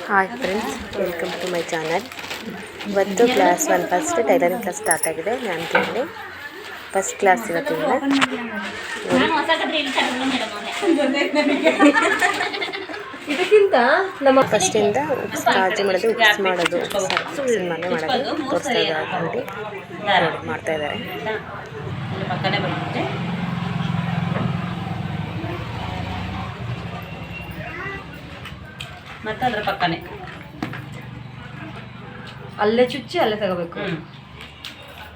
Hi friends, welcome to my channel. ಇವತ್ತು class 1 first tailoring class start ಆಗಿದೆ. ನ್ಯಾಮ್ತಿಯಲ್ಲಿ first class ಇವತ್ತಿಂದ. ಇದಕ್ಕಿಂತ ನಮ್ಮ ಫಸ್ಟಿಂದ ಉಕ್ಸ್ ಕಾಜಿ ಮಾಡೋದು, ಉಕ್ಸ್ ಮಾಡೋದು, ಮನೆ ಮಾಡೋದು ತೋರಿಸ್ತಾ ಇದ್ದಾರೆ. ನೋಡಿ ಮಾಡ್ತಾ ಇದ್ದಾರೆ. ಪಕ್ಕನೇ ಬಂದ್ಬಿಟ್ಟೆ. ಮತ್ತೆ ಅದ್ರ ಪಕ್ಕನೆ ಅಲ್ಲೇ ಚುಚ್ಚಿ ಅಲ್ಲೇ ತಗೋಬೇಕು.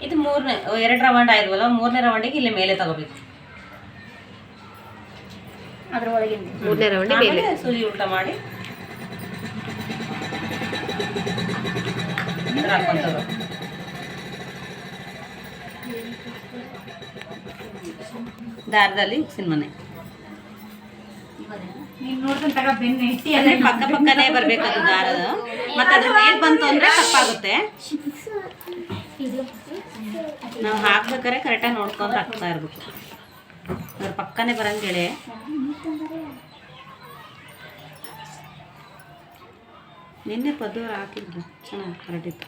ಇದು 2 ರೌಂಡ್ ಆಯ್ದವಲ್ಲ, 3ನೇ ರೌಂಡಿಗೆ ಇಲ್ಲಿ ಮೇಲೆ ತಗೋಬೇಕು. ಅದ್ರೊಳಗೆ 3ನೇ ರೌಂಡಿಗೆ ಮೇಲೆ ಸೂಜಿ ಉಲ್ಟ ಮಾಡಿ ಹಾಕೊಂತದ್ದು. ದಾರದಲ್ಲಿ ಉಕ್ಸಿನ ಮನೆ ಪಕ್ಕ ಪಕ್ಕನೇ ಬರ್ಬೇಕದು ದಾರದ. ಮತ್ತೆ ಅದ್ರ ಮೇಲೆ ಬಂತು ಅಂದ್ರೆ ತಪ್ಪಾಗುತ್ತೆ. ನಾವು ಹಾಕ್ಬೇಕಾದ್ರೆ ಕರೆಕ್ಟಾಗಿ ನೋಡ್ಕೊಂಡು ಹಾಕ್ತಾ ಇರ್ಬೇಕು. ಅದ್ರ ಪಕ್ಕನೇ ಬರಂಗೇಳಿ. ನಿನ್ನೆ ಪದವ್ರು ಹಾಕಿದ್ರು, ಚೆನ್ನಾಗಿ ಕರೆಕ್ಟಿತ್ತು.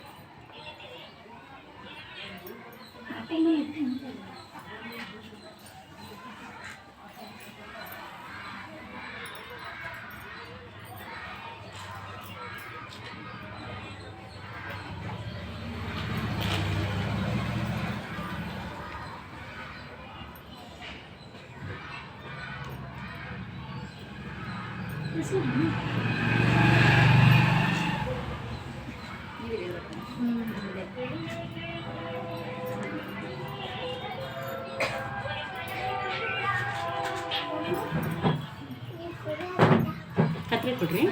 ಕತ್ರಿ ಕೊಡ್ರಿ.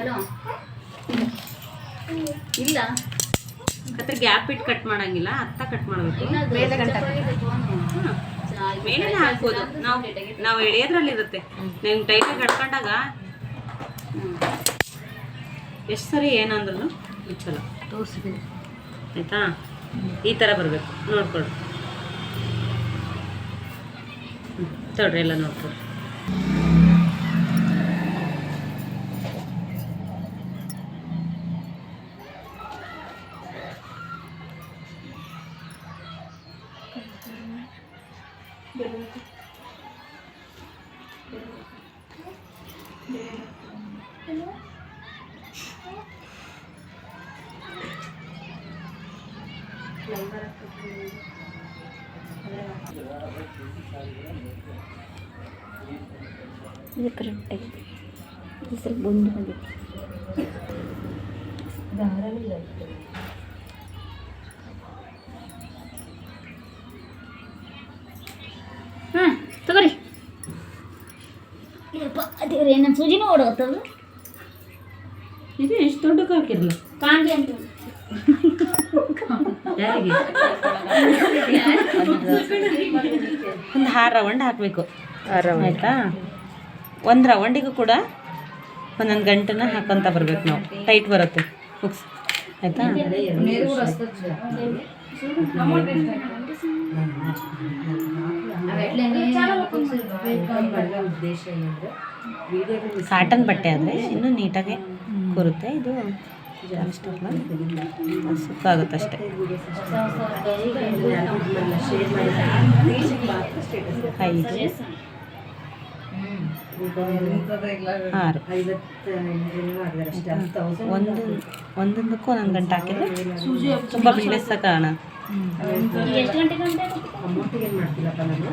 ಇಲ್ಲ ಕತ್ರಿ ಗ್ಯಾಪ್ ಇಟ್ಟು ಕಟ್ ಮಾಡಂಗಿಲ್ಲ, ಅತ್ತ ಕಟ್ ಮಾಡಬೇಕು. ಮೇಲೆ ಹಾಕ್ಬೋದು. ನಾವು ಎಳೆಯೋದ್ರಲ್ಲಿ ಇರುತ್ತೆ. ನೀವು ಟೈಟಾಗಿ ಕಟ್ಕೊಂಡಾಗ ಎಷ್ಟು ಸರಿ ಏನಂದ್ರೂ ಮುಚ್ಚಲ್ಲ. ತೋರಿಸ್ತೀನಿ ಆಯಿತಾ? ಈ ಥರ ಬರಬೇಕು, ನೋಡ್ಕೊಳ್ರಿ. ತೊಡ್ರಿ ಎಲ್ಲ ನೋಡ್ಕೊಳ್ರಿ. ಇದು ಕರೆಕ್ಟಾಗಿ ಸ್ವಲ್ಪ ಬಂದು ಬಂದಿದೆ. ತಗೋರಿ. ಅದೇ ನನ್ನ ಸೂಜಿನೂ ಓಡೋಗ್ತದೆ. ಇದು ಎಷ್ಟು ದೊಡ್ಡಕ್ಕೆ ಹಾಕಿರಲ್ಲ ಕಾಣ್ಲಿ ಅಂತ ಯಾರಿಗೆ? ಒಂದು 6 ರೌಂಡ್ ಹಾಕಬೇಕು. ಆಯಿತಾ? 1 ರೌಂಡಿಗೂ ಕೂಡ ಒಂದೊಂದು ಗಂಟನ್ನ ಹಾಕೊಂತ ಬರ್ಬೇಕು. ನಾವು ಟೈಟ್ ಬರುತ್ತೆ ಹುಕ್ಸ್. ಆಯಿತಾ? ಕಾಟನ್ ಬಟ್ಟೆ ಆದರೆ ಇನ್ನೂ ನೀಟಾಗಿ ಕೂರುತ್ತೆ. ಇದು ಅಷ್ಟಲ್ಲ, ಸುಕ್ಕಾಗುತ್ತೆ ಅಷ್ಟೇ. 5 6 ಒಂದೊಂದಕ್ಕೂ ಒಂದೊಂದು ಗಂಟೆ ಹಾಕಿದ್ರೆ ತುಂಬ ಬಿಸ್ನೆಸ್ ಕಾರಣ. ಎಷ್ಟು ಗಂಟೆ ಅಮೌಂಟಿಗೆ ಮಾಡ್ತೀರಪ್ಪ ನಾನು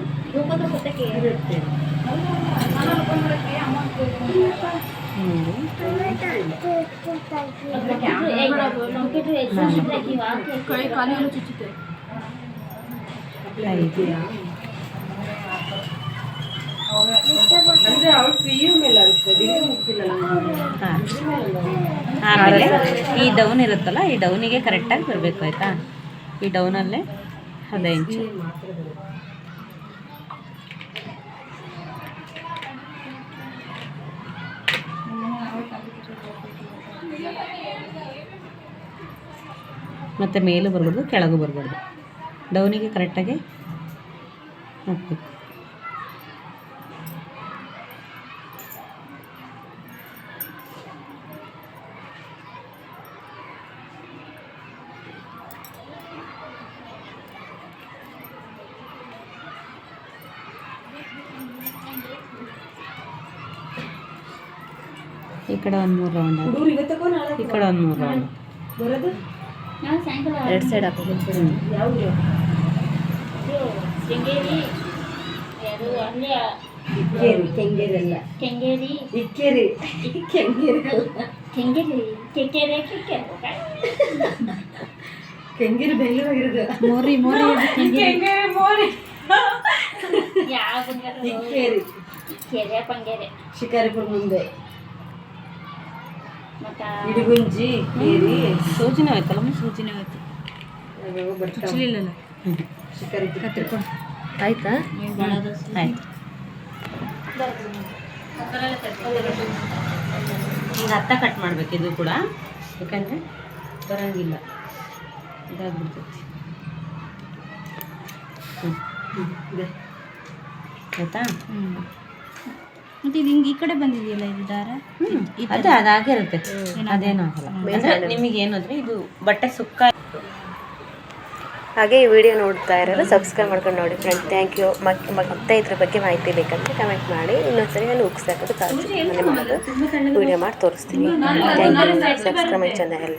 ಆಮೇಲೆ ಈ ಡೌನ್ ಇರುತ್ತಲ್ಲ, ಈ ಡೌನಿಗೆ ಕರೆಕ್ಟಾಗಿ ಬರಬೇಕು. ಆಯಿತಾ? ಈ ಡೌನಲ್ಲೇ 15 ಇಂಚು. ಮತ್ತು ಮೇಲೂ ಬರ್ಬಾರ್ದು, ಕೆಳಗೂ ಬರಬಾರ್ದು. ಡೌನಿಗೆ ಕರೆಕ್ಟಾಗಿ ಹಾಕಬೇಕು. ಕಡೆ ಒಂದು 3 ರೌಂಡ್ ಹಾಕಿ ಹುಡುಗರು ಇವತ್ತಕ್ಕೋ ನಾಳೆ ಈ ಕಡೆ ಒಂದು 3 ರೌಂಡ್ ಬರೋದು ನಾವು ಸಾಯಂಕಾಲ 2 ಸೈಡ್ ಹಾಕೋದು. ಯಾವುದು ಇದು ಶೃಂಗೇರಿ ಅದು ಅಲ್ಲೇ ಇಕ್ಕೇರಿ ಕೆಂಗೇರಿ ಅಲ್ಲ ಕೆಂಗೇರಿ ಇಕ್ಕೇರಿ ಕೆಂಗೇರಿ ಅಲ್ಲ ಕೆಂಗೇರಿ ಕೆಕ್ಕೇರಿ ಕೆಕ್ಕೇರಿ ಕೆಂಗೇರಿ ಬೆಂಗಳೂರಾಗಿರೋದು ಮೋರಿ ಕೆಂಗೇರಿ ಮೋರಿ ಯಾವ ಬಂಗಾರ ಇಕ್ಕೇರಿ ಕೆರೆ ಪಂಗೇರಿ ಶಿಕಾರಿಪುರ ಮುಂದೆ ಮತ್ತ ಇಡಗುಂಜಿ ಕೇರಿ ಸೂಜಿನ ಆಯ್ತಲ್ಲ ಸೂಜಿನ ಆಯ್ತು ಬರ್ತಾವ ಶಿಕಾರಿಪುರ ಆಯ್ತಾ? ಆಯ್ತು ಈಗ ಹತ್ತ ಕಟ್ ಮಾಡ್ಬೇಕು ಇದು ಕೂಡ, ಯಾಕಂದರೆ ಬರೋಂಗಿಲ್ಲ, ಇದಾಗ್ಬಿಡ್ತೈತಿ. ಆಯ್ತಾ? ಮತ್ತೆ ಇದು ಹಿಂಗೆ ಈ ಕಡೆ ಬಂದಿದೆಯಲ್ಲ ಇದು ದಾರ ಅದೇ ಅದಾಗಿರುತ್ತೆ, ಅದೇನು ಆಗಲ್ಲ. ಅಂದರೆ ನಿಮಗೆ ಏನಾದರೆ ಇದು ಬಟ್ಟೆ ಸುಕ್ಕ. ಹಾಗೆ ಈ ವಿಡಿಯೋ ನೋಡ್ತಾ ಇರೋರು ಸಬ್ಸ್ಕ್ರೈಬ್ ಮಾಡ್ಕೊಂಡು ನೋಡಿ ಫ್ರೆಂಡ್. Thank you. ಮತ್ತೆ ಇದ್ರ ಬಗ್ಗೆ ಮಾಹಿತಿ ಬೇಕಂದ್ರೆ ಕಮೆಂಟ್ ಮಾಡಿ. ಇನ್ನೊಂದ್ಸರಿ ನಾನು ಉಕ್ಸ್ ಹಾಕೋದು ಕಾಜು ಮನೆ ಮಾಡೋದು ವಿಡಿಯೋ ಮಾಡಿ ತೋರಿಸ್ತೀನಿ. Thank you. Subscribe my channel.